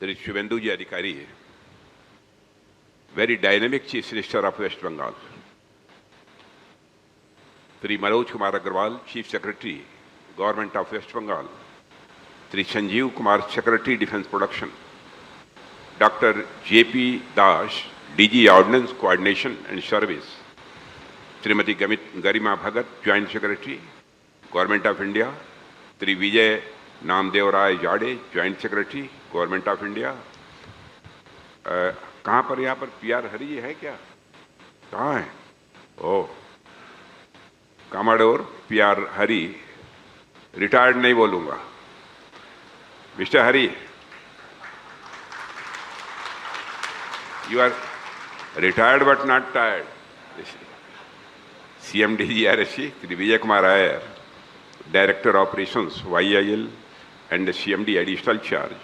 There is Shivenduji Adhikari, very dynamic Chief Minister of West Bengal. Shri Manoj Kumar Agarwal, Chief Secretary, Government of West Bengal. Shri Sanjeev Kumar, Secretary, Defence Production. Dr. J.P. Das, DG Ordnance Coordination and Service. Srimati Garima Bhagat, Joint Secretary, Government of India. Shri Vijay Namdev Rai Jade, Joint Secretary, Government of India. कहाँ पर यहाँ पर PR हरी जी है क्या? कहाँ है? ओह, commodore PR हरी, retired नहीं बोलूँगा. Mister Hari, you are retired but not tired. CMDG RSC, Shri Vijay Kumar Iyer, Director Operations, YIL and CMD Additional Charge.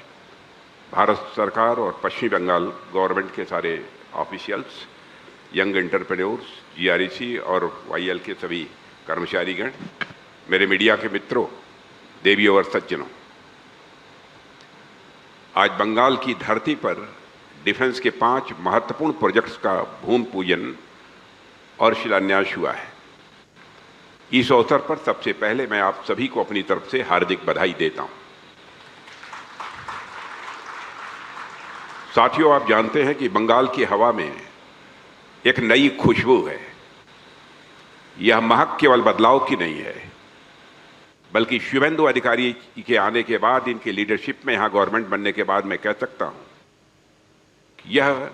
Bharat सरकार और पश्चिम बंगाल गवर्नमेंट के सारे ऑफिशियल्स, यंग एंटरप्रेन्योर्स, GREC और YL के सभी कर्मचारीगण, मेरे मीडिया के मित्रों, देवियों और सज्जनों, आज बंगाल की धरती पर डिफेंस के 5 महत्वपूर्ण प्रोजेक्ट्स का भूमि पूजन और शिलान्यास हुआ है. इस अवसर पर सबसे पहले मैं आप सभी को अपनी तरफ से हार्दिक बधाई देता हूं. साथियों, आप जानते हैं कि बंगाल की हवा में एक नई खुशबू है. यह महक केवल बदलाव की नहीं है, बल्कि शिवेंदु अधिकारी के आने के बाद, इनके लीडरशिप में यहां गवर्नमेंट बनने के बाद मैं कह सकता हूं कि यह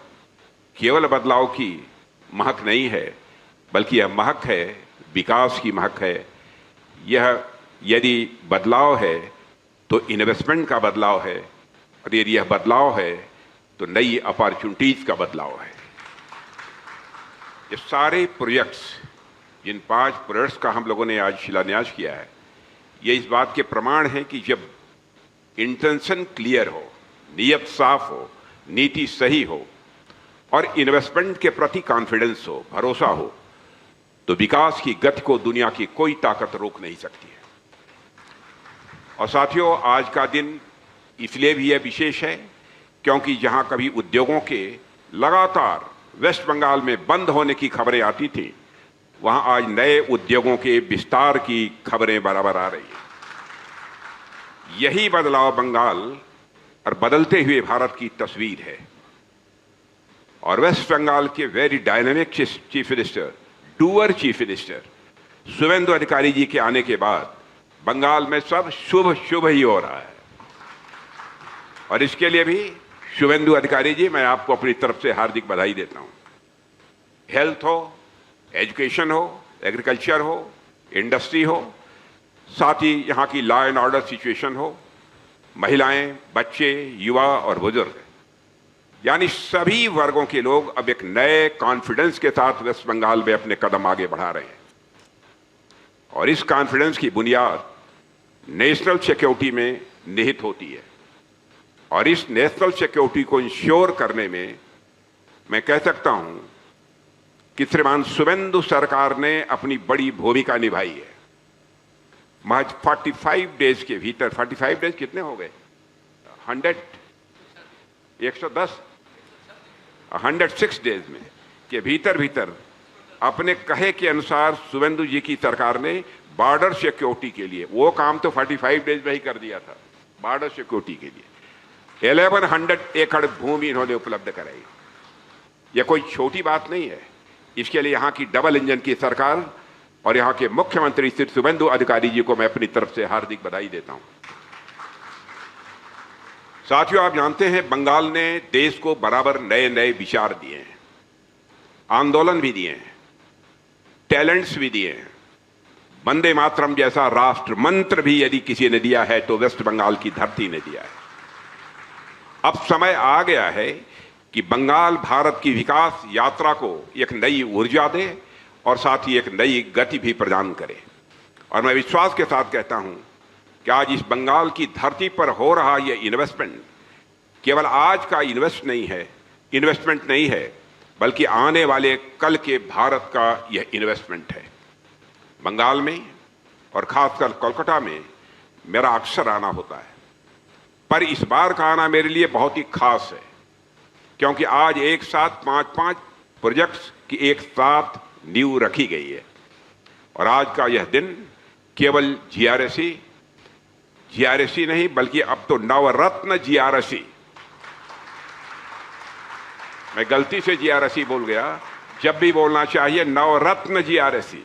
केवल बदलाव की महक नहीं है, बल्कि यह महक है, विकास की महक है. यह यदि बदलाव है तो इन्वेस्टमेंट का बदलाव है, और यदि यह बदलाव है तो नई अपॉर्चुनिटीज का बदलाव है. ये सारे प्रोजेक्ट्स, जिन 5 प्रोजेक्ट्स का हम लोगों ने आज शिलान्यास किया है, ये इस बात के प्रमाण हैं कि जब इंटेंशन क्लियर हो, नीयत साफ हो, नीति सही हो और इन्वेस्टमेंट के प्रति कॉन्फिडेंस हो, भरोसा हो, तो विकास की गति को दुनिया की कोई ताकत रोक नहीं सकती है. और साथियों, आज का दिन इसलिए भी यह विशेष है क्योंकि जहां कभी उद्योगों के लगातार वेस्ट बंगाल में बंद होने की खबरें आती थी, वहां आज नए उद्योगों के विस्तार की खबरें बराबर आ रही हैं. यही बदलाव बंगाल और बदलते हुए भारत की तस्वीर है. और वेस्ट बंगाल के very dynamic chief minister, doer chief minister Shivendu अधिकारी जी के आने के बाद बंगाल में सब शुभ शुभ ही हो रहा है. और इसके लिए भी शिवेंदु अधिकारी जी, मैं आपको अपनी तरफ से हार्दिक बधाई देता हूं. हेल्थ हो, एजुकेशन हो, एग्रीकल्चर हो, इंडस्ट्री हो, साथ ही यहां की लॉ एंड ऑर्डर सिचुएशन हो, महिलाएं, बच्चे, युवा और बुजुर्ग, यानी सभी वर्गों के लोग अब एक नए कॉन्फिडेंस के साथ वेस्ट बंगाल में अपने कदम आगे बढ़ा रहे हैं. और इस कॉन्फिडेंस की बुनियाद नेशनल सिक्योरिटी में निहित होती है. और इस नेशनल सिक्योरिटी को इंश्योर करने में मैं कह सकता हूं कि श्रीमान शिवेंदु सरकार ने अपनी बड़ी भूमिका निभाई है. महज 45 डेज के भीतर, 45 डेज कितने हो गए? 106 डेज में के भीतर अपने कहे के अनुसार शिवेंदु जी की सरकार ने बॉर्डर सिक्योरिटी के लिए, वो काम तो 45 डेज में ही कर दिया था. बॉर्डर सिक्योरिटी के लिए 1100 एकड़ भूमि इन्होंने उपलब्ध कराई. यह कोई छोटी बात नहीं है. इसके लिए यहां की डबल इंजन की सरकार और यहां के मुख्यमंत्री श्री शिवेंदु अधिकारी जी को मैं अपनी तरफ से हार्दिक बधाई देता हूं. साथियों, आप जानते हैं बंगाल ने देश को बराबर नए नए विचार दिए हैं, आंदोलन भी दिए हैं, टैलेंट्स भी दिए हैं. वंदे मातरम जैसा राष्ट्र मंत्र भी यदि किसी ने दिया है तो वेस्ट बंगाल की धरती ने दिया है. अब समय आ गया है कि बंगाल भारत की विकास यात्रा को एक नई ऊर्जा दे और साथ ही एक नई गति भी प्रदान करे. और मैं विश्वास के साथ कहता हूं कि आज इस बंगाल की धरती पर हो रहा यह इन्वेस्टमेंट केवल आज का इन्वेस्टमेंट नहीं है, बल्कि आने वाले कल के भारत का यह इन्वेस्टमेंट है. बंगाल में और खासकर कोलकाता में मेरा अक्सर आना होता है. पर इस बार का आना मेरे लिए बहुत ही खास है, क्योंकि आज एक साथ 5-5 प्रोजेक्ट्स की एक साथ नींव रखी गई है। और आज का यह दिन केवल जीआरएसी नहीं, बल्कि अब तो नवरत्न जीआरएसी, मैं गलती से जीआरएसी बोल गया, जब भी बोलना चाहिए नवरत्न जीआरएसी,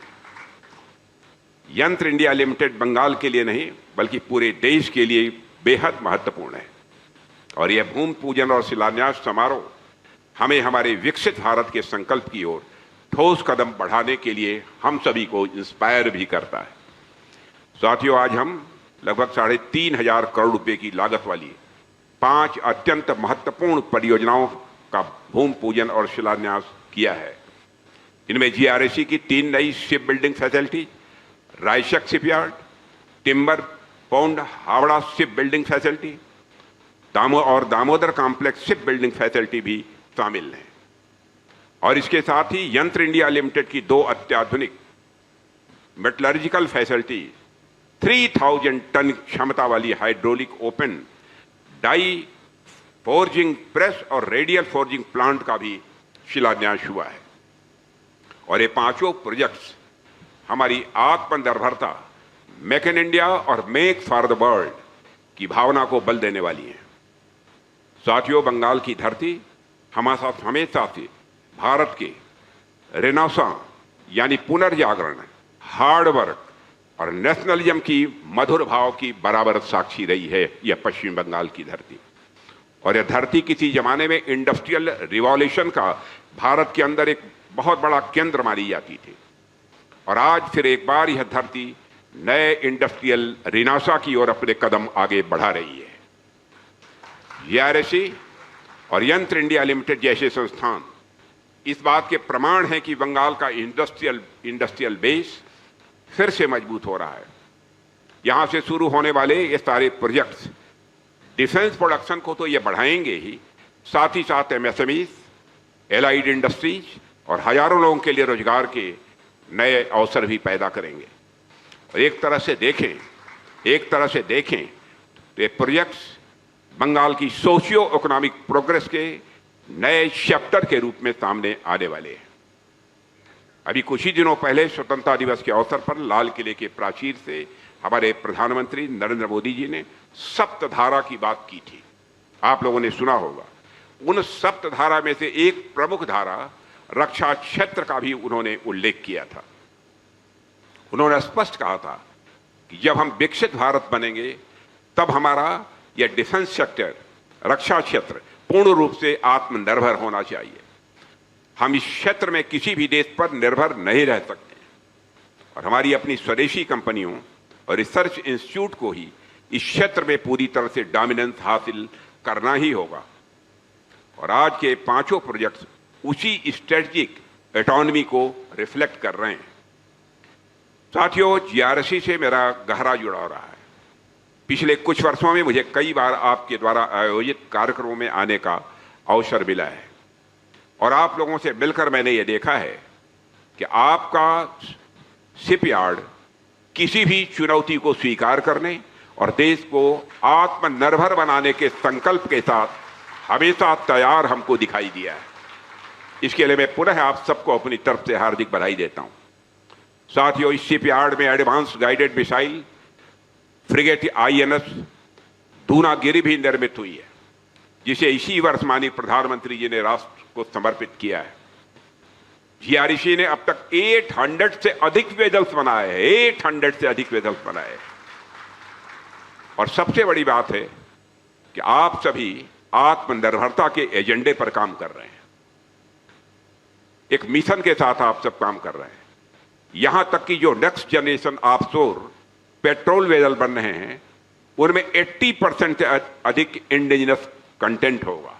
यंत्र इंडिया लिमिटेड बंगाल के लिए नहीं बल्कि पूरे देश के लिए बेहद महत्वपूर्ण है। और यह भूमि पूजन और शिलान्यास समारोह हमें हमारे विकसित भारत के संकल्प की ओर ठोस कदम बढ़ाने के लिए हम सभी को इंस्पायर भी करता है। साथियों, आज हम लगभग 3,500 करोड़ रुपए की लागत वाली 5 अत्यंत महत्वपूर्ण परियोजनाओं का भूमि पूजन और शिलान्यास किया है। इनमें जीआरएसी की 3 नई ship building facility, Raichak shipyard, timber pond Howrah ship building facility, Damodar complex ship building facility भी शामिल हैं। और इसके साथ ही यंत्र इंडिया लिमिटेड की 2 अत्याधुनिक मेटलर्जिकल फैसिलिटी, 3000 टन क्षमता वाली hydraulic open die forging press और रेडियल फोर्जिंग प्लांट का भी शिलान्यास हुआ है। और ये 5 प्रोजेक्ट्स हमारी आत्मनिर्भरता, मेक इन इंडिया और मेक फॉर द वर्ल्ड की भावना को बल देने वाली हैं। साथियों, बंगाल की धरती हमेशा से भारत के रेनेसां यानी पुनर्जागरण, हार्डवर्क और नेशनलिज्म की मधुर भाव की बराबर साक्षी रही है यह पश्चिम बंगाल की धरती। और यह धरती किसी जमाने में इंडस्ट्रियल रिवॉल्यूशन का भारत के अंदर एक बहुत बड़ा केंद्र मानी जाती थी। और आज फिर एक बार यह धरती नए इंडस्ट्रियल रेनेसां की ओर अपने कदम आगे बढ़ा रही है। जीआरएसी और यंत्र इंडिया लिमिटेड जैसे संस्थान इस बात के प्रमाण हैं कि बंगाल का इंडस्ट्रियल बेस फिर से मजबूत हो रहा है। यहां से शुरू होने वाले ये सारे प्रोजेक्ट्स डिफेंस प्रोडक्शन को तो ये बढ़ाएंगे ही, साथ ही साथ एमएसएमईज, एलाइड इंडस्ट्रीज और हजारों लोगों के लिए रोजगार के नए अवसर भी पैदा करेंगे। और एक तरह से देखें तो ये प्रोजेक्ट्स बंगाल की सोशियो इकोनॉमिक प्रोग्रेस के नए चैप्टर के रूप में सामने आने वाले हैं। अभी कुछ ही दिनों पहले स्वतंत्रता दिवस के अवसर पर लाल किले के प्राचीर से हमारे प्रधानमंत्री नरेंद्र मोदी जी ने सप्तधारा की बात की थी, आप लोगों ने सुना होगा। उन सप्तधारा में से एक प्रमुख धारा रक्षा क्षेत्र का भी उन्होंने उल्लेख किया था। उन्होंने स्पष्ट कहा था कि जब हम विकसित भारत बनेंगे तब हमारा यह डिफेंस सेक्टर, रक्षा क्षेत्र पूर्ण रूप से आत्मनिर्भर होना चाहिए। हम इस क्षेत्र में किसी भी देश पर निर्भर नहीं रह सकते और हमारी अपनी स्वदेशी कंपनियों और रिसर्च इंस्टीट्यूट को ही इस क्षेत्र में पूरी तरह से डोमिनेंस हासिल करना ही होगा। और आज के 5 प्रोजेक्ट्स उसी स्ट्रेटेजिक ऑटोनॉमी को रिफ्लेक्ट कर रहे हैं। साथियों, जीआरएसी से मेरा गहरा जुड़ाव रहा है। पिछले कुछ वर्षों में मुझे कई बार आपके द्वारा आयोजित कार्यक्रमों में आने का अवसर मिला है और आप लोगों से मिलकर मैंने ये देखा है कि आपका शिपयार्ड किसी भी चुनौती को स्वीकार करने और देश को आत्मनिर्भर बनाने के संकल्प के साथ हमेशा तैयार हमको दिखाई दिया है। इसके लिए मैं पुनः आप सबको अपनी तरफ से हार्दिक बधाई देता हूं। साथियों, इस शिपयार्ड में advance guided missile frigate INS Dunagiri भी निर्मित हुई है, जिसे इसी वर्ष माननीय प्रधानमंत्री जी ने राष्ट्र को समर्पित किया है। जीआरएसी ने अब तक 800 से अधिक वेजल्स बनाए हैं, 800 से अधिक वेजल्स बनाए हैं। और सबसे बड़ी बात है कि आप सभी आत्मनिर्भरता के एजेंडे पर काम कर रहे हैं, एक मिशन के साथ आप सब काम कर रहे हैं। यहां तक कि जो next generation offshore petrol vessel बन रहे हैं उनमें 80% से अधिक इंडिजिनस कंटेंट होगा।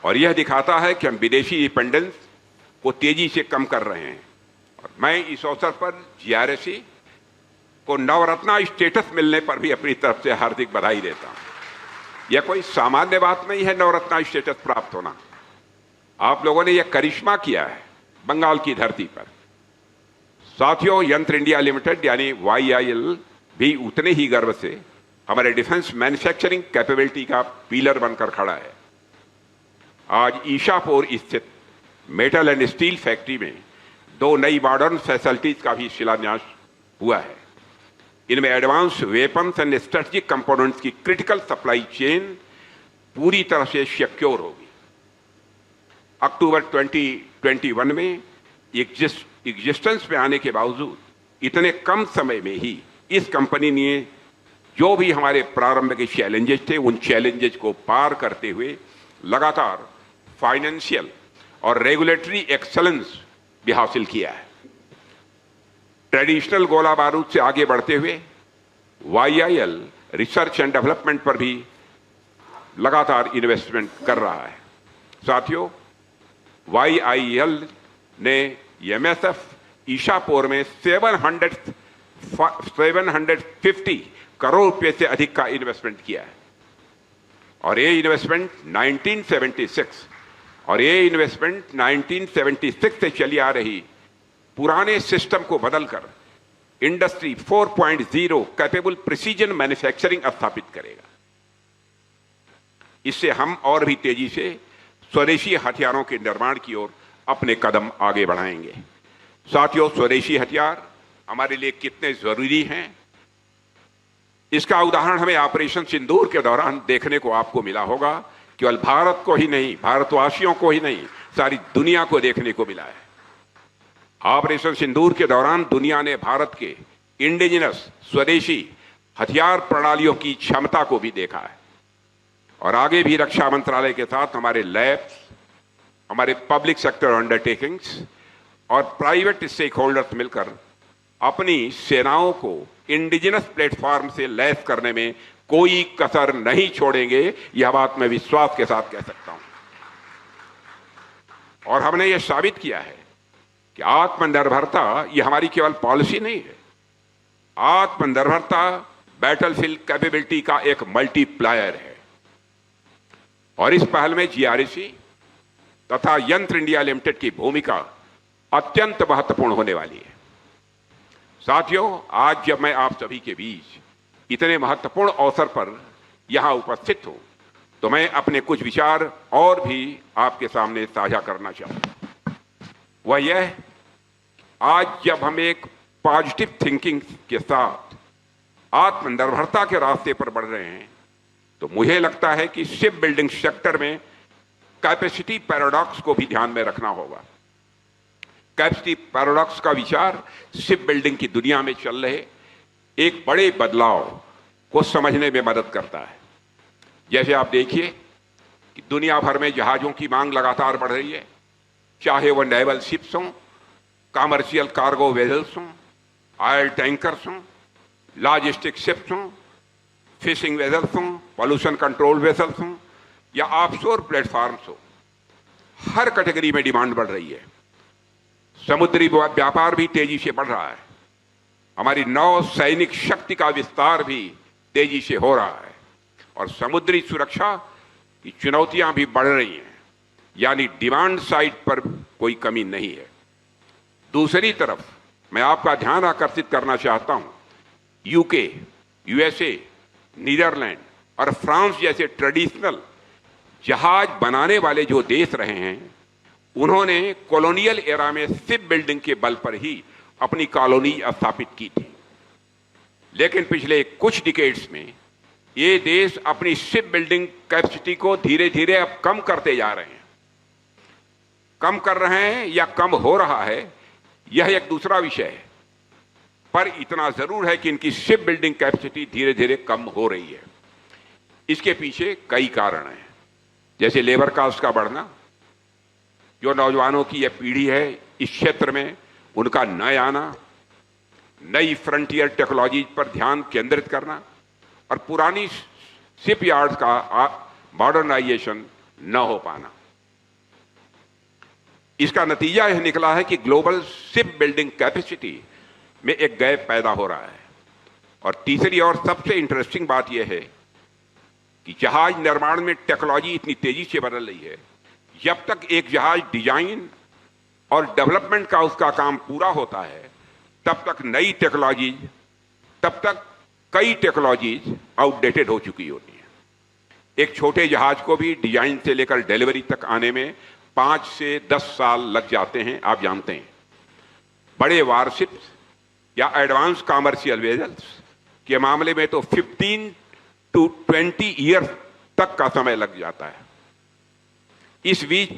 और यह दिखाता है कि हम विदेशी डिपेंडेंस को तेजी से कम कर रहे हैं। और मैं इस अवसर पर जीआरएसी को नवरत्ना स्टेटस मिलने पर भी अपनी तरफ से हार्दिक बधाई देता हूं। यह कोई सामान्य बात नहीं है नवरत्ना स्टेटस प्राप्त होना। आप लोगों ने यह करिश्मा किया है बंगाल की धरती पर। साथियों, यंत्र इंडिया लिमिटेड यानी YIL भी उतने ही गर्व से हमारे डिफेंस मैन्युफैक्चरिंग कैपेबिलिटी का पिलर बनकर खड़ा है। आज ईशापुर स्थित मेटल एंड स्टील फैक्ट्री में 2 नई मॉडर्न फैसिलिटीज का भी शिलान्यास हुआ है। इनमें advance weapons and strategic components की क्रिटिकल सप्लाई चेन पूरी तरह से सिक्योर होगी। अक्टूबर 2021 में एग्जिस्टेंस में आने के बावजूद इतने कम समय में ही इस कंपनी ने जो भी हमारे प्रारंभ के चैलेंजेस थे उन चैलेंजेस को पार करते हुए लगातार फाइनेंशियल और रेगुलेटरी एक्सेलेंस भी हासिल किया है। ट्रेडिशनल गोला बारूद से आगे बढ़ते हुए YIL रिसर्च एंड डेवलपमेंट पर भी लगातार इन्वेस्टमेंट कर रहा है। साथियों, YIL ने MSF ईशापुर में 750 करोड़ रुपए से अधिक का इन्वेस्टमेंट किया है और ये इन्वेस्टमेंट 1976 से चली आ रही पुराने सिस्टम को बदलकर इंडस्ट्री 4.0 कैपेबल प्रिसीजन मैन्युफैक्चरिंग स्थापित करेगा। इससे हम और भी तेजी से स्वदेशी हथियारों के निर्माण की ओर अपने कदम आगे बढ़ाएंगे। साथियों, स्वदेशी हथियार हमारे लिए कितने जरूरी हैं, इसका उदाहरण हमें ऑपरेशन सिंदूर के दौरान देखने को आपको मिला होगा। केवल भारत को ही नहीं, भारतवासियों को ही नहीं, सारी दुनिया को देखने को मिला है। ऑपरेशन सिंदूर के दौरान दुनिया ने भारत के इंडिजिनस स्वदेशी हथियार प्रणालियों की क्षमता को भी देखा है और आगे भी रक्षा मंत्रालय के साथ हमारे लैब्स, हमारे पब्लिक सेक्टर अंडरटेकिंग्स और प्राइवेट स्टेक होल्डर्स मिलकर अपनी सेनाओं को इंडिजिनस प्लेटफॉर्म से लैस करने में कोई कसर नहीं छोड़ेंगे। यह बात मैं विश्वास के साथ कह सकता हूं और हमने यह साबित किया है कि आत्मनिर्भरता यह हमारी केवल पॉलिसी नहीं है। आत्मनिर्भरता बैटलफील्ड कैपेबिलिटी का एक मल्टीप्लायर है और इस पहल में GRC तथा यंत्र इंडिया लिमिटेड की भूमिका अत्यंत महत्वपूर्ण होने वाली है। साथियों, आज जब मैं आप सभी के बीच इतने महत्वपूर्ण अवसर पर यहां उपस्थित हूं तो मैं अपने कुछ विचार और भी आपके सामने साझा करना चाहूंगा। वह यह, आज जब हम एक पॉजिटिव थिंकिंग के साथ आत्मनिर्भरता के रास्ते पर बढ़ रहे हैं तो मुझे लगता है कि शिप बिल्डिंग सेक्टर में कैपेसिटी पैराडॉक्स को भी ध्यान में रखना होगा। कैपेसिटी पैराडॉक्स का विचार शिप बिल्डिंग की दुनिया में चल रहे एक बड़े बदलाव को समझने में मदद करता है। जैसे आप देखिए कि दुनिया भर में जहाजों की मांग लगातार बढ़ रही है, चाहे वह नेवल शिप्स हों, कमर्शियल कार्गो वेजल्स हों, ऑयल टैंकर्स हों, लॉजिस्टिक शिप्स हों, फिशिंग वेजल्स हों, पॉल्यूशन कंट्रोल वेजल्स हों या ऑफशोर प्लेटफॉर्म्स हो। हर कैटेगरी में डिमांड बढ़ रही है। समुद्री व्यापार भी तेजी से बढ़ रहा है। हमारी नौ सैनिक शक्ति का विस्तार भी तेजी से हो रहा है और समुद्री सुरक्षा की चुनौतियां भी बढ़ रही हैं, यानी डिमांड साइड पर कोई कमी नहीं है। दूसरी तरफ मैं आपका ध्यान आकर्षित करना चाहता हूं, UK, USA, नीदरलैंड और फ्रांस जैसे ट्रेडिशनल जहाज बनाने वाले जो देश रहे हैं, उन्होंने कॉलोनियल एरा में शिप बिल्डिंग के बल पर ही अपनी कॉलोनी स्थापित की थी। लेकिन पिछले कुछ डिकेड्स में ये देश अपनी शिप बिल्डिंग कैपेसिटी को धीरे धीरे अब कम करते जा रहे हैं। कम कर रहे हैं या कम हो रहा है, यह एक दूसरा विषय है, पर इतना जरूर है कि इनकी शिप बिल्डिंग कैपेसिटी धीरे धीरे कम हो रही है। इसके पीछे कई कारण हैं, जैसे लेबर कास्ट का बढ़ना, जो नौजवानों की यह पीढ़ी है इस क्षेत्र में उनका नया आना, नई फ्रंटियर टेक्नोलॉजी पर ध्यान केंद्रित करना और पुरानी शिपयार्ड्स का मॉडर्नाइजेशन न हो पाना। इसका नतीजा यह निकला है कि ग्लोबल शिप बिल्डिंग कैपेसिटी में एक गैप पैदा हो रहा है। और तीसरी और सबसे इंटरेस्टिंग बात यह है कि जहाज निर्माण में टेक्नोलॉजी इतनी तेजी से बदल रही है, जब तक एक जहाज डिजाइन और डेवलपमेंट का उसका काम पूरा होता है, तब तक नई टेक्नोलॉजी, तब तक कई टेक्नोलॉजीज आउटडेटेड हो चुकी होती हैं। एक छोटे जहाज को भी डिजाइन से लेकर डिलीवरी तक आने में 5 से 10 साल लग जाते हैं, आप जानते हैं। बड़े वारशिप्स या एडवांस कॉमर्शियल वेजल्स के मामले में तो 15 to 20 ईयर्स तक का समय लग जाता है। इस बीच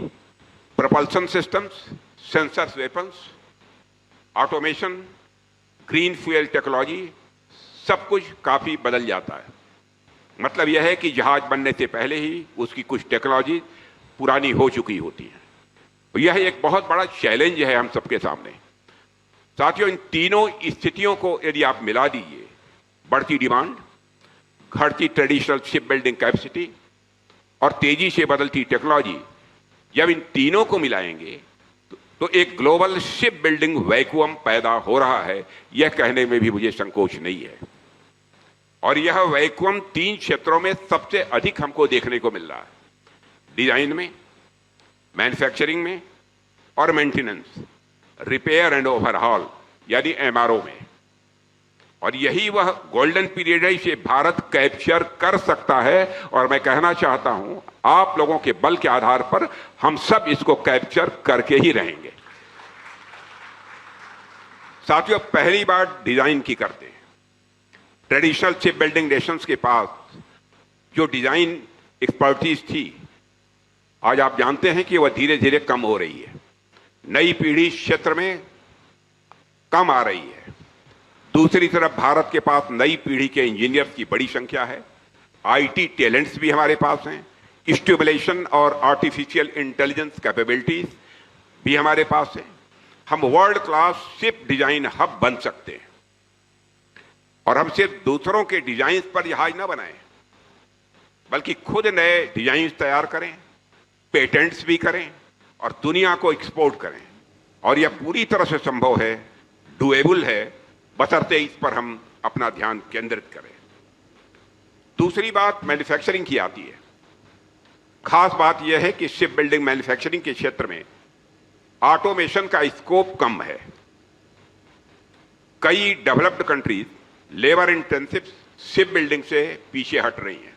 propulsion systems, sensors, weapons, automation, green fuel technology, सब कुछ काफी बदल जाता है। मतलब यह है कि जहाज बनने से पहले ही उसकी कुछ टेक्नोलॉजी पुरानी हो चुकी होती है। यह एक बहुत बड़ा चैलेंज है हम सबके सामने। साथियों, इन तीनों स्थितियों को यदि आप मिला दीजिए, बढ़ती डिमांड, घटती ट्रेडिशनल शिप बिल्डिंग कैपेसिटी और तेजी से बदलती टेक्नोलॉजी, जब इन तीनों को मिलाएंगे तो एक ग्लोबल शिप बिल्डिंग वैक्यूम पैदा हो रहा है, यह कहने में भी मुझे संकोच नहीं है। और यह वैक्यूम 3 क्षेत्रों में सबसे अधिक हमको देखने को मिल रहा है: डिजाइन में, मैन्युफैक्चरिंग में और मेंटेनेंस, रिपेयर एंड ओवरहॉल यानी एमआरओ में। और यही वह गोल्डन पीरियड है, इसे भारत कैप्चर कर सकता है। और मैं कहना चाहता हूं, आप लोगों के बल के आधार पर हम सब इसको कैप्चर करके ही रहेंगे। साथियों, पहली बार डिजाइन की करते हैं। ट्रेडिशनल शिप बिल्डिंग नेशंस के पास जो डिजाइन एक्सपर्टीज थी, आज आप जानते हैं कि वह धीरे धीरे कम हो रही है। नई पीढ़ी क्षेत्र में कम आ रही है। दूसरी तरफ भारत के पास नई पीढ़ी के इंजीनियर्स की बड़ी संख्या है। आईटी टैलेंट्स भी हमारे पास हैं। स्टिमुलेशन और आर्टिफिशियल इंटेलिजेंस कैपेबिलिटीज भी हमारे पास हैं। हम world class ship design hub बन सकते हैं। और हम सिर्फ दूसरों के डिजाइन पर जहाज ना बनाएं, बल्कि खुद नए डिजाइन तैयार करें, पेटेंट्स भी करें और दुनिया को एक्सपोर्ट करें। और यह पूरी तरह से संभव है, डुएबल है, बशर्ते इस पर हम अपना ध्यान केंद्रित करें। दूसरी बात मैन्युफैक्चरिंग की आती है। खास बात यह है कि शिप बिल्डिंग मैन्युफैक्चरिंग के क्षेत्र में ऑटोमेशन का स्कोप कम है। कई developed countries labour intensive ship building से पीछे हट रही हैं,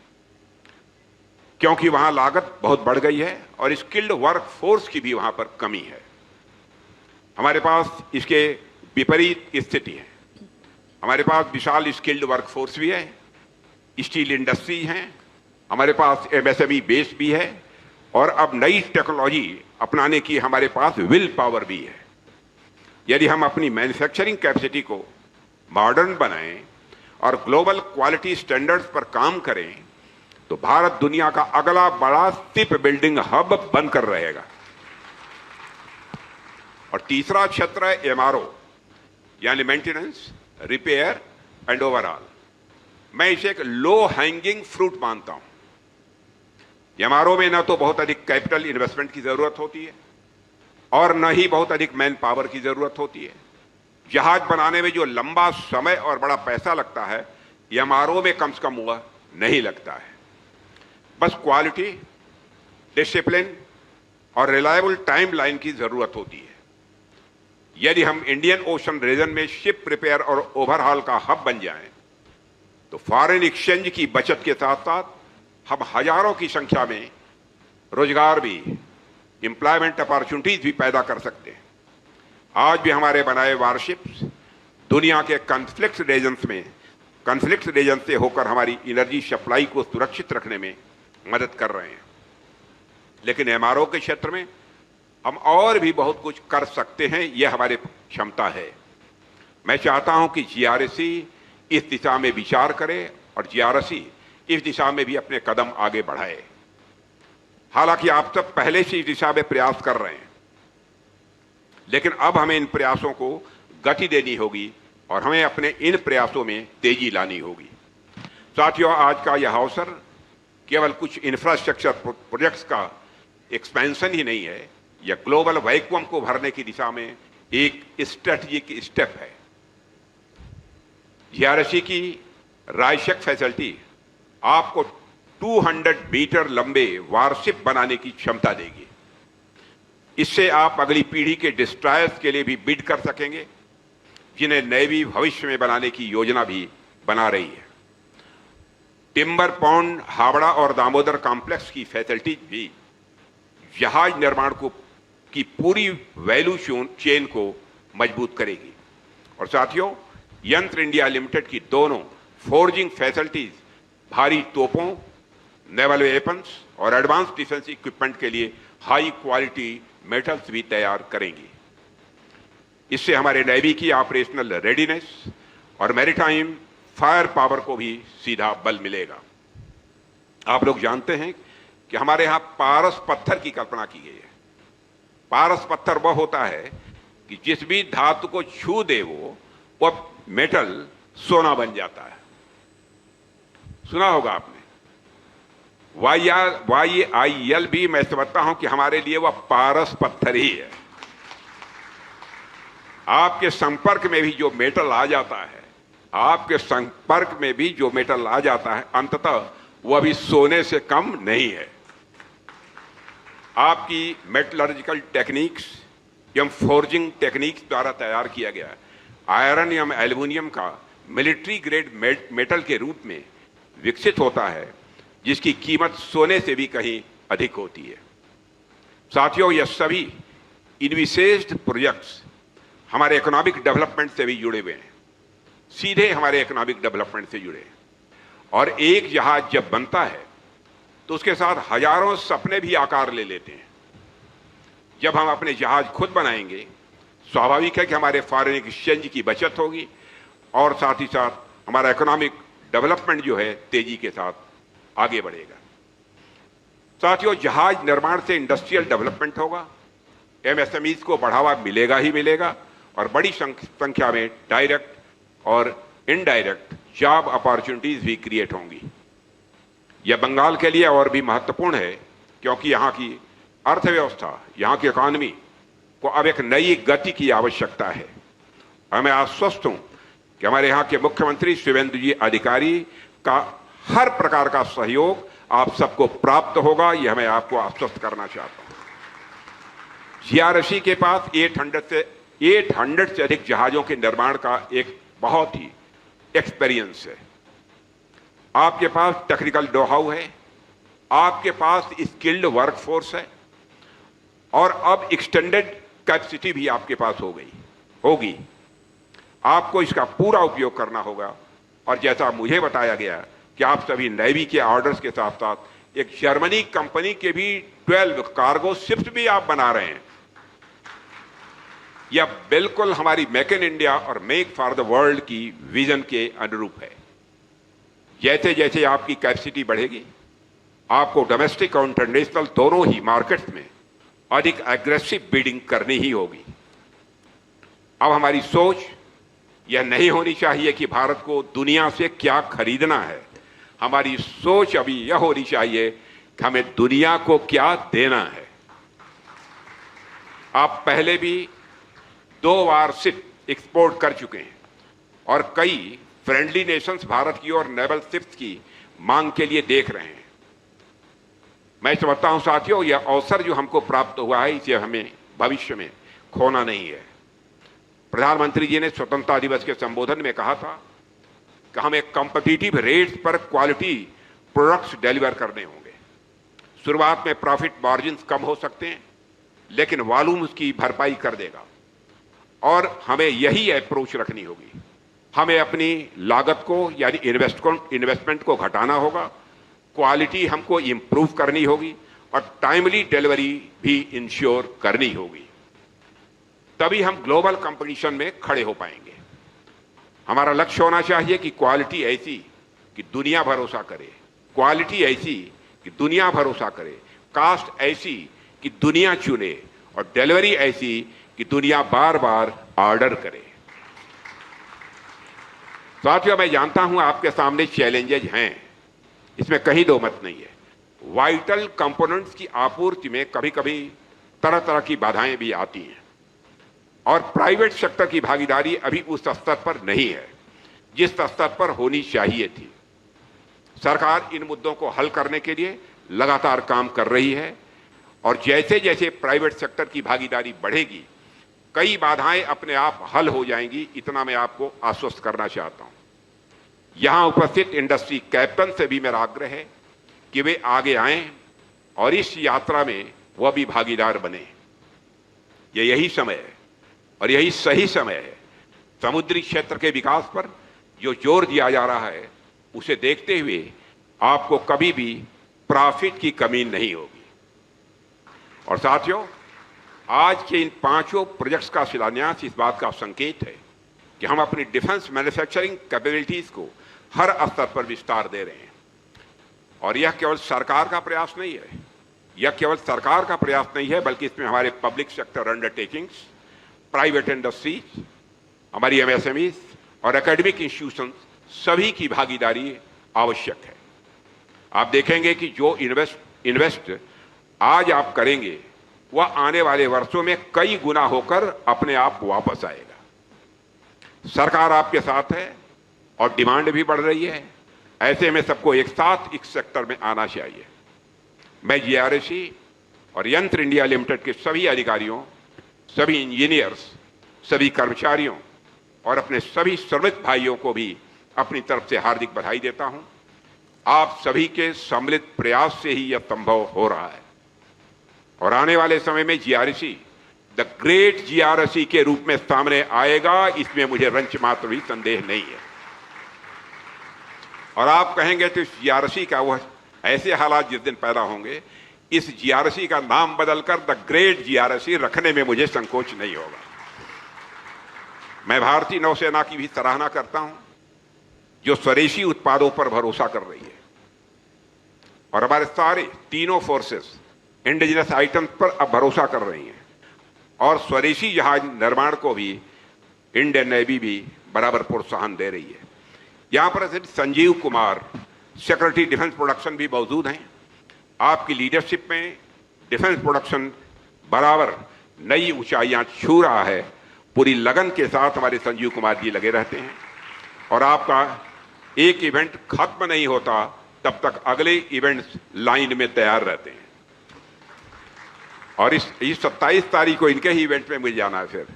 क्योंकि वहां लागत बहुत बढ़ गई है और स्किल्ड वर्क फोर्स की भी वहां पर कमी है। हमारे पास इसके विपरीत स्थिति है। हमारे पास विशाल स्किल्ड वर्क फोर्स भी है, स्टील इंडस्ट्री है, हमारे पास एमएसएमई बेस भी है और अब नई टेक्नोलॉजी अपनाने की हमारे पास विल पावर भी है। यदि हम अपनी मैन्युफैक्चरिंग कैपेसिटी को मॉडर्न बनाएं और ग्लोबल क्वालिटी स्टैंडर्ड्स पर काम करें, तो भारत दुनिया का अगला बड़ा शिप बिल्डिंग हब बनकर रहेगा। और तीसरा क्षेत्र है एमआरओ यानी मेंटेनेंस, रिपेयर एंड ओवरऑल। मैं इसे एक लो हैंगिंग फ्रूट मानता हूं। एमआरओ में न तो बहुत अधिक कैपिटल इन्वेस्टमेंट की जरूरत होती है और न ही बहुत अधिक मैन पावर की जरूरत होती है। जहाज बनाने में जो लंबा समय और बड़ा पैसा लगता है, एमआरओ में कम से कम वह नहीं लगता है। बस क्वालिटी, डिसिप्लिन और रिलायबल टाइमलाइन की जरूरत होती है। यदि हम इंडियन ओशन रीजन में शिप रिपेयर और ओवरहॉल का हब बन जाएं, तो फॉरेन एक्सचेंज की बचत के साथ साथ हम हजारों की संख्या में रोजगार भी, एम्प्लॉयमेंट अपॉर्चुनिटीज भी पैदा कर सकते हैं। आज भी हमारे बनाए वारशिप्स दुनिया के कॉन्फ्लिक्ट रीजन से होकर हमारी एनर्जी सप्लाई को सुरक्षित रखने में मदद कर रहे हैं। लेकिन एमआरओ के क्षेत्र में हम और भी बहुत कुछ कर सकते हैं, यह हमारी क्षमता है। मैं चाहता हूं कि जीआरएसी इस दिशा में विचार करे और जीआरएसी इस दिशा में भी अपने कदम आगे बढ़ाए। हालांकि आप सब पहले से इस दिशा में प्रयास कर रहे हैं, लेकिन अब हमें इन प्रयासों को गति देनी होगी और हमें अपने इन प्रयासों में तेजी लानी होगी। साथियों, आज का यह अवसर केवल कुछ इंफ्रास्ट्रक्चर प्रोजेक्ट्स का एक्सपेंशन ही नहीं है, यह ग्लोबल वैक्यूम को भरने की दिशा में एक स्ट्रेटेजिक स्टेप है। जीआरएसी की रायशक फैसिलिटी आपको 200 मीटर लंबे वारशिप बनाने की क्षमता देगी। इससे आप अगली पीढ़ी के डिस्ट्रॉयर्स के लिए भी बिड कर सकेंगे, जिन्हें नेवी भविष्य में बनाने की योजना भी बना रही है। टिम्बर पॉन्ड, हावड़ा और दामोदर कॉम्प्लेक्स की फैसिलिटीज भी जहाज निर्माण को की पूरी वैल्यू चेन को मजबूत करेगी। और साथियों, यंत्र इंडिया लिमिटेड की दोनों फोर्जिंग फैसिलिटीज भारी तोपों, नेवल वेपन्स और एडवांस डिफेंस इक्विपमेंट के लिए हाई क्वालिटी मेटल्स भी तैयार करेंगी। इससे हमारे नेवी की ऑपरेशनल रेडीनेस और मैरीटाइम फायर पावर को भी सीधा बल मिलेगा। आप लोग जानते हैं कि हमारे यहां पारस पत्थर की कल्पना की गई है। पारस पत्थर वह होता है कि जिस भी धातु को छू दे वो मेटल सोना बन जाता है। सुना होगा आपने। YAIL भी मैं समझता हूं कि हमारे लिए वह पारस पत्थर ही है। आपके संपर्क में भी जो मेटल आ जाता है, आपके संपर्क में भी जो मेटल आ जाता है, अंततः वह भी सोने से कम नहीं है। आपकी मेटलर्जिकल टेक्निक्स एवं फोर्जिंग टेक्निक्स द्वारा तैयार किया गया आयरन एवं एल्युमिनियम का मिलिट्री ग्रेड मेटल के रूप में विकसित होता है, जिसकी कीमत सोने से भी कहीं अधिक होती है। साथियों, यह सभी इनविसेस्ड प्रोजेक्ट्स हमारे इकोनॉमिक डेवलपमेंट से भी जुड़े हुए हैं, सीधे हमारे इकोनॉमिक डेवलपमेंट से जुड़े हैं। और एक जहाज जब बनता है तो उसके साथ हजारों सपने भी आकार ले लेते हैं। जब हम अपने जहाज खुद बनाएंगे, स्वाभाविक है कि हमारे फॉरेन एक्सचेंज की बचत होगी और साथ ही साथ हमारा इकोनॉमिक डेवलपमेंट जो है तेजी के साथ आगे बढ़ेगा। साथियों, जहाज निर्माण से इंडस्ट्रियल डेवलपमेंट होगा, MSMEs को बढ़ावा मिलेगा ही मिलेगा और बड़ी संख्या में डायरेक्ट और इनडायरेक्ट जॉब अपॉर्चुनिटीज भी क्रिएट होंगी। यह बंगाल के लिए और भी महत्वपूर्ण है क्योंकि यहाँ की अर्थव्यवस्था, यहाँ की इकॉनमी को अब एक नई गति की आवश्यकता है। और मैं आश्वस्त हूं कि हमारे यहाँ के मुख्यमंत्री शिवेंदु जी अधिकारी का हर प्रकार का सहयोग आप सबको प्राप्त होगा, यह मैं आपको आश्वस्त करना चाहता हूं। GRSE के पास 800 से अधिक जहाजों के निर्माण का एक बहुत ही एक्सपीरियंस है। आपके पास टेक्निकल नो हाउ है, आपके पास स्किल्ड वर्कफोर्स है और अब एक्सटेंडेड कैपेसिटी भी आपके पास होगी। आपको इसका पूरा उपयोग करना होगा। और जैसा मुझे बताया गया कि आप सभी नेवी के ऑर्डर्स के साथ साथ एक जर्मनी कंपनी के भी 12 कार्गो शिप्स भी आप बना रहे हैं। यह बिल्कुल हमारी मेक इन इंडिया और मेक फॉर द वर्ल्ड की विजन के अनुरूप है। जैसे जैसे आपकी कैपेसिटी बढ़ेगी, आपको डोमेस्टिक और इंटरनेशनल दोनों ही मार्केट्स में अधिक एग्रेसिव बिडिंग करनी ही होगी। अब हमारी सोच यह नहीं होनी चाहिए कि भारत को दुनिया से क्या खरीदना है। हमारी सोच अभी यह होनी चाहिए कि हमें दुनिया को क्या देना है। आप पहले भी 2 बार शिप एक्सपोर्ट कर चुके हैं और कई फ्रेंडली नेशंस भारत की और नेवल शिप्स की मांग के लिए देख रहे हैं। मैं समझता हूं साथियों, यह अवसर जो हमको प्राप्त हुआ है, इसे हमें भविष्य में खोना नहीं है। प्रधानमंत्री जी ने स्वतंत्रता दिवस के संबोधन में कहा था कि हमें कॉम्पिटिटिव रेट्स पर क्वालिटी प्रोडक्ट्स डिलीवर करने होंगे। शुरुआत में प्रॉफिट मार्जिन्स कम हो सकते हैं, लेकिन वॉल्यूम उसकी भरपाई कर देगा। और हमें यही अप्रोच रखनी होगी। हमें अपनी लागत को यानी इन्वेस्टमेंट को घटाना होगा, क्वालिटी हमको इंप्रूव करनी होगी और टाइमली डिलीवरी भी इंश्योर करनी होगी। तभी हम ग्लोबल कंपटीशन में खड़े हो पाएंगे। हमारा लक्ष्य होना चाहिए कि क्वालिटी ऐसी कि दुनिया भरोसा करे, क्वालिटी ऐसी कि दुनिया भरोसा करे, कास्ट ऐसी कि दुनिया चुने और डिलीवरी ऐसी कि दुनिया बार बार ऑर्डर करे। साथियों, मैं जानता हूं आपके सामने चैलेंजेज हैं, इसमें कहीं दो मत नहीं है। वाइटल कंपोनेंट्स की आपूर्ति में कभी कभी तरह तरह की बाधाएं भी आती हैं और प्राइवेट सेक्टर की भागीदारी अभी उस स्तर पर नहीं है जिस स्तर पर होनी चाहिए थी। सरकार इन मुद्दों को हल करने के लिए लगातार काम कर रही है और जैसे जैसे प्राइवेट सेक्टर की भागीदारी बढ़ेगी, कई बाधाएं अपने आप हल हो जाएंगी, इतना मैं आपको आश्वस्त करना चाहता हूं। यहां उपस्थित इंडस्ट्री कैप्टन से भी मेरा आग्रह है कि वे आगे आएं और इस यात्रा में वह भी भागीदार बने। यही समय है और यही सही समय है। समुद्री क्षेत्र के विकास पर जो जोर दिया जा रहा है उसे देखते हुए आपको कभी भी प्रॉफिट की कमी नहीं होगी। और साथियों, आज के इन 5 प्रोजेक्ट्स का शिलान्यास इस बात का संकेत है कि हम अपनी डिफेंस मैन्युफैक्चरिंग कैपेबिलिटीज को हर स्तर पर विस्तार दे रहे हैं। और यह केवल सरकार का प्रयास नहीं है, बल्कि इसमें हमारे public sector undertakings, private industries, हमारी एमएसएमईज और एकेडमिक इंस्टीट्यूशन सभी की भागीदारी आवश्यक है। आप देखेंगे कि जो इन्वेस्ट आज आप करेंगे वह आने वाले वर्षों में कई गुना होकर अपने आप वापस आएगा। सरकार आपके साथ है और डिमांड भी बढ़ रही है। ऐसे में सबको एक साथ इस सेक्टर में आना चाहिए। मैं जीआरएसी और यंत्र इंडिया लिमिटेड के सभी अधिकारियों, सभी इंजीनियर्स, सभी कर्मचारियों और अपने सभी श्रमिक भाइयों को भी अपनी तरफ से हार्दिक बधाई देता हूं। आप सभी के सम्मिलित प्रयास से ही यह संभव हो रहा है और आने वाले समय में जीआरएसी द ग्रेट जीआरएसी के रूप में सामने आएगा, इसमें मुझे रंच मात्र भी संदेह नहीं है। और आप कहेंगे तो इस जीआरएसी का वह ऐसे हालात जिस दिन पैदा होंगे, इस जीआरएसी का नाम बदलकर द ग्रेट जीआरएसी रखने में मुझे संकोच नहीं होगा। मैं भारतीय नौसेना की भी सराहना करता हूं जो स्वदेशी उत्पादों पर भरोसा कर रही है और हमारे सारे तीनों फोर्सेस इंडिजिनस आइटम्स पर अब भरोसा कर रही हैं और स्वदेशी जहाज निर्माण को भी इंडियन नेवी भी बराबर प्रोत्साहन दे रही है। यहां पर Sanjeev Kumar, secretary defence production भी मौजूद हैं। आपकी लीडरशिप में डिफेंस प्रोडक्शन बराबर नई ऊंचाइयां छू रहा है। पूरी लगन के साथ हमारे संजीव कुमार जी लगे रहते हैं और आपका एक इवेंट खत्म नहीं होता तब तक अगले इवेंट्स लाइन में तैयार रहते हैं। और इस 27 तारीख को इनके ही इवेंट में मुझे जाना है। फिर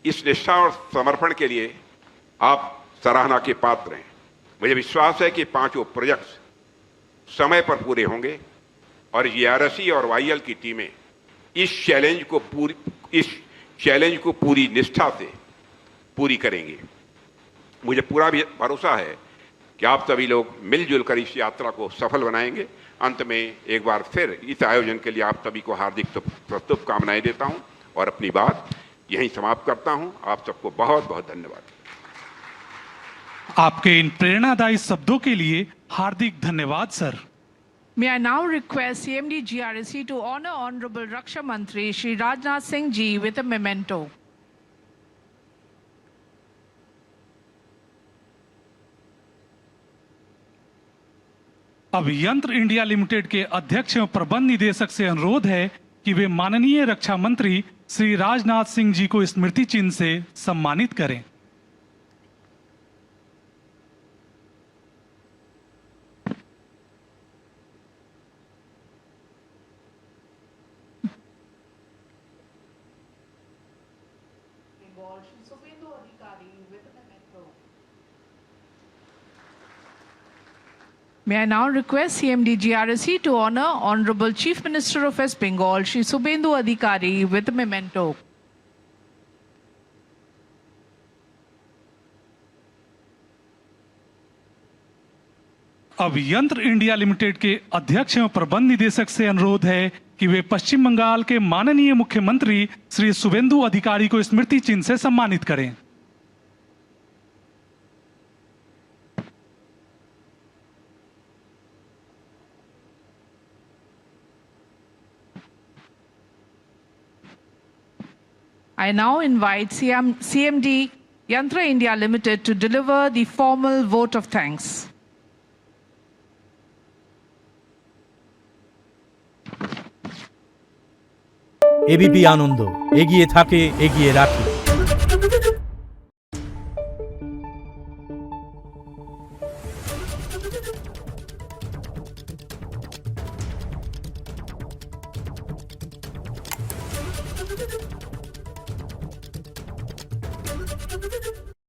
इस निष्ठा और समर्पण के लिए आप सराहना के पात्र हैं। मुझे विश्वास है कि 5 प्रोजेक्ट्स समय पर पूरे होंगे और जीआरएसी और वाईएल की टीमें इस चैलेंज को पूरी निष्ठा से पूरी करेंगी। मुझे पूरा भी भरोसा है कि आप सभी लोग मिलजुल कर इस यात्रा को सफल बनाएंगे। अंत में एक बार फिर इस आयोजन के लिए आप सभी को हार्दिक शुभकामनाएं देता हूं और अपनी बात यहीं समाप्त करता हूं। आप सबको बहुत बहुत धन्यवाद। आपके इन प्रेरणादायी शब्दों के लिए हार्दिक धन्यवाद sir. May I now request CMD GRSC to honor Honorable Raksha Mantri Shri Rajnath Singh Ji with a memento. अब यंत्र इंडिया लिमिटेड के अध्यक्ष एवं प्रबंध निदेशक से अनुरोध है कि वे माननीय रक्षा मंत्री श्री राजनाथ सिंह जी को स्मृति चिन्ह से सम्मानित करें। May I now request CMD GRSC to honor Honorable Chief Minister of West Bengal Shri Subendu Adhikari with a memento. अब यंत्र इंडिया लिमिटेड के अध्यक्ष एवं प्रबंध निदेशक से अनुरोध है कि वे पश्चिम बंगाल के माननीय मुख्यमंत्री श्री शुभेंदु अधिकारी को स्मृति चिन्ह से सम्मानित करें। I now invite CMD Yantra India Limited to deliver the formal vote of thanks. ABP Ananda এগিয়ে থাকে এগিয়ে রাখে।